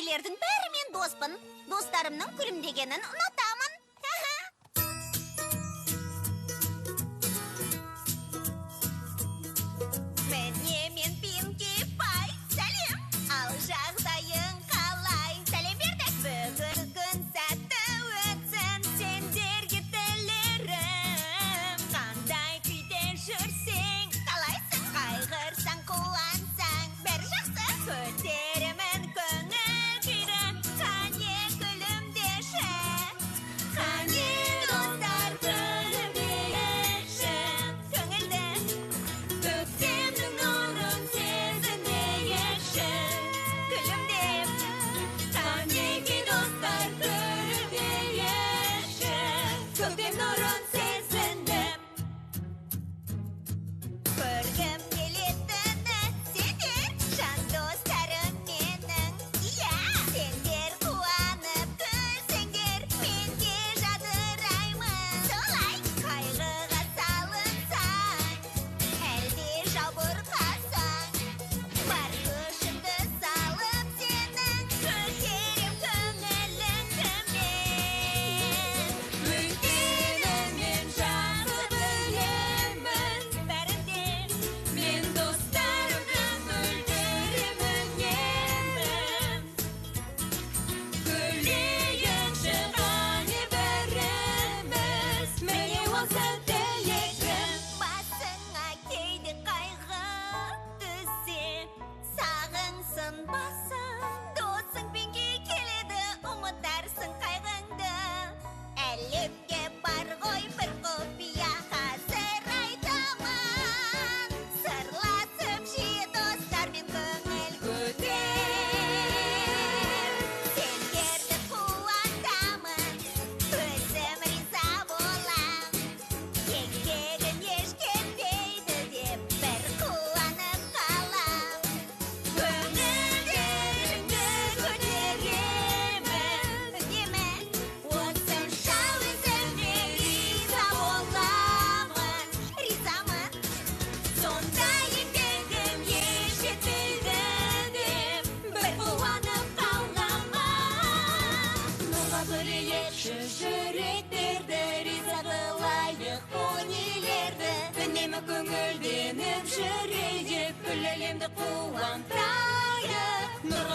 Сендейлердің бәрімен доспын. Достарымның күлімдегенін ұнатамын. Міне мен Пинки Пай. Сәлем. Ал жағдайың қалай? Сәлем бердік. Бүгін күн сәтті өтсін сендерге тілерім. Қандай күйде жүрсең, қалайсың? Қайғырсаң, қуансаң, бәрі жақсы. Көтеремін көңіл күйді, қане күлімдеші. Қане достар күлімдеші. Көңілді көктемнің нұрын сезінейікші. Күлімдеп, қанеки достар күлімдейікші. Көктем нұрын сезіндім. Көргім келетіні сендер, жан достарым менің. Иә, сендер қуанып күлсеңдер, мен де жадыраймын. Солай, қайғыға салынсаң, әлде жабырқасаң, бар күшімді салып сенің, көтерем көңіліңді мен. Өйткені мен жақсы білемін бәрінде, мен достарымды күлдіремін емін. Күлейікші қане бәріміз, міне осы тілегім. Басыңа кейде қайғы түссе, сағынсын басың, досың Пинки келеді, ұмытарсың қайғыңды. Әлемге бар ғой бір құпия, қазір айтамын. Сырласып жиі достармен көңіл көтер. Сендерді қуантамын, өзім риза болам. Еңбегің еш кетпейді деп бір қуанып қалам. Көңілдеріңді көтеремін үнемі, осынша өзіме риза боламын. Ризамын, сонда еңбегім еш кетпейді деп бір қуанып қаламын. Нұрға бөлейікші жүректерді, риза қылайық өнелерді. Үнемі көңілденіп жүрейік, бүл әлемді қуантайық. Нұрға